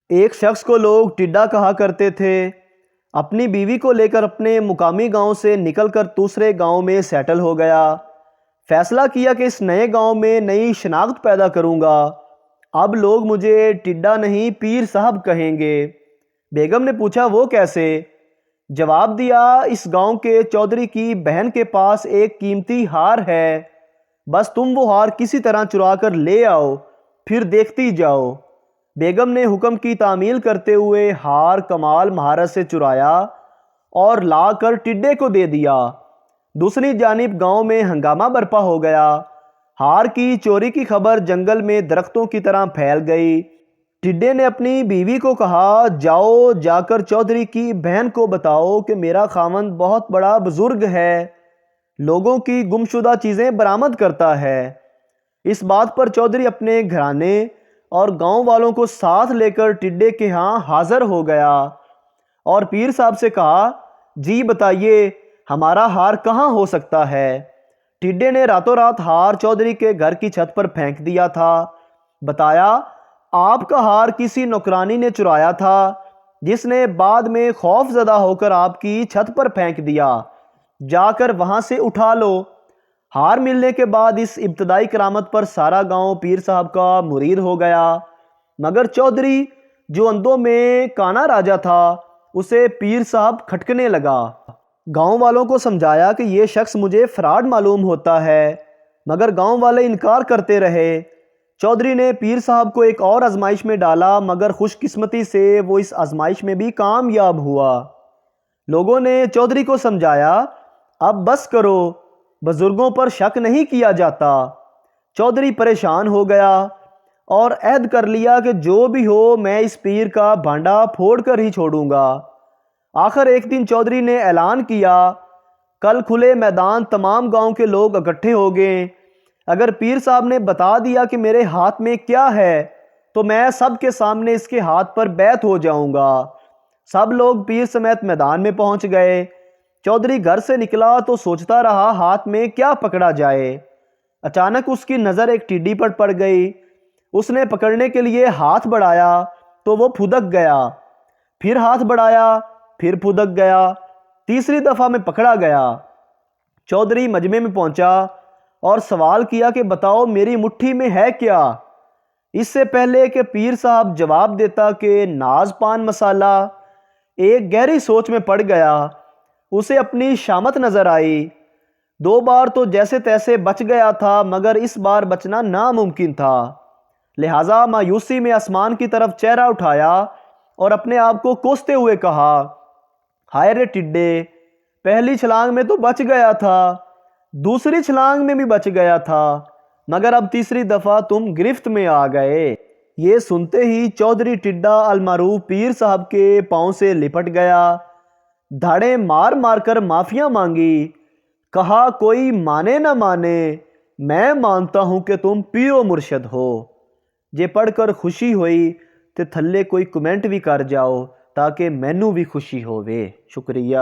ایک شخص کو لوگ ٹڈا کہا کرتے تھے۔ اپنی بیوی کو لے کر اپنے مقامی گاؤں سے نکل کر دوسرے گاؤں میں سیٹل ہو گیا۔ فیصلہ کیا کہ اس نئے گاؤں میں نئی شناخت پیدا کروں گا۔ اب لوگ مجھے ٹڈا نہیں پیر صاحب کہیں گے۔ بیگم نے پوچھا وہ کیسے؟ جواب دیا، اس گاؤں کے چودھری کی بہن کے پاس ایک قیمتی ہار ہے، بس تم وہ ہار کسی طرح چرا کر لے آؤ، پھر دیکھتی جاؤ۔ بیگم نے حکم کی تعمیل کرتے ہوئے ہار کمال مہارت سے چرایا اور لا کر ٹڈے کو دے دیا۔ دوسری جانب گاؤں میں ہنگامہ برپا ہو گیا۔ ہار کی چوری کی خبر جنگل میں درختوں کی طرح پھیل گئی۔ ٹڈے نے اپنی بیوی کو کہا، جاؤ جا کر چودھری کی بہن کو بتاؤ کہ میرا خاوند بہت بڑا بزرگ ہے، لوگوں کی گمشدہ چیزیں برآمد کرتا ہے۔ اس بات پر چودھری اپنے گھرانے اور گاؤں والوں کو ساتھ لے کر ٹڈے کے ہاں حاضر ہو گیا اور پیر صاحب سے کہا، جی بتائیے ہمارا ہار کہاں ہو سکتا ہے؟ ٹڈے نے راتوں رات ہار چودھری کے گھر کی چھت پر پھینک دیا تھا۔ بتایا، آپ کا ہار کسی نوکرانی نے چرایا تھا، جس نے بعد میں خوف زدہ ہو کر آپ کی چھت پر پھینک دیا، جا کر وہاں سے اٹھا لو۔ ہار ملنے کے بعد اس ابتدائی کرامت پر سارا گاؤں پیر صاحب کا مرید ہو گیا، مگر چودھری جو اندھوں میں کانا راجا تھا اسے پیر صاحب کھٹکنے لگا۔ گاؤں والوں کو سمجھایا کہ یہ شخص مجھے فراڈ معلوم ہوتا ہے، مگر گاؤں والے انکار کرتے رہے۔ چودھری نے پیر صاحب کو ایک اور آزمائش میں ڈالا، مگر خوش قسمتی سے وہ اس آزمائش میں بھی کامیاب ہوا۔ لوگوں نے چودھری کو سمجھایا، اب بس کرو، بزرگوں پر شک نہیں کیا جاتا۔ چودھری پریشان ہو گیا اور عہد کر لیا کہ جو بھی ہو میں اس پیر کا بھانڈا پھوڑ کر ہی چھوڑوں گا۔ آخر ایک دن چودھری نے اعلان کیا، کل کھلے میدان تمام گاؤں کے لوگ اکٹھے ہو گئے۔ اگر پیر صاحب نے بتا دیا کہ میرے ہاتھ میں کیا ہے تو میں سب کے سامنے اس کے ہاتھ پر بیعت ہو جاؤں گا۔ سب لوگ پیر سمیت میدان میں پہنچ گئے۔ چودھری گھر سے نکلا تو سوچتا رہا ہاتھ میں کیا پکڑا جائے۔ اچانک اس کی نظر ایک ٹڈی پر پڑ گئی۔ اس نے پکڑنے کے لیے ہاتھ بڑھایا تو وہ پھدک گیا، پھر ہاتھ بڑھایا، پھر پھدک گیا، تیسری دفعہ میں پکڑا گیا۔ چودھری مجمع میں پہنچا اور سوال کیا کہ بتاؤ میری مٹھی میں ہے کیا؟ اس سے پہلے کہ پیر صاحب جواب دیتا کہ ناز پان مسالہ، ایک گہری سوچ میں پڑ گیا۔ اسے اپنی شامت نظر آئی۔ 2 بار تو جیسے تیسے بچ گیا تھا، مگر اس بار بچنا ناممکن تھا۔ لہٰذا مایوسی میں آسمان کی طرف چہرہ اٹھایا اور اپنے آپ کو کوستے ہوئے کہا، ہائے رے ٹڈے، پہلی چھلانگ میں تو بچ گیا تھا، دوسری چھلانگ میں بھی بچ گیا تھا، مگر اب تیسری دفعہ تم گرفت میں آ گئے۔ یہ سنتے ہی چودھری ٹڈا المعروف پیر صاحب کے پاؤں سے لپٹ گیا، دھاڑیں مار مار کر معافیاں مانگی، کہا کوئی مانے نہ مانے، میں مانتا ہوں کہ تم پیر و مرشد ہو۔ یہ پڑھ کر خوشی ہوئی تے تھلے کوئی کمنٹ بھی کر جاؤ تاکہ مینوں بھی خوشی ہووے۔ شکریہ۔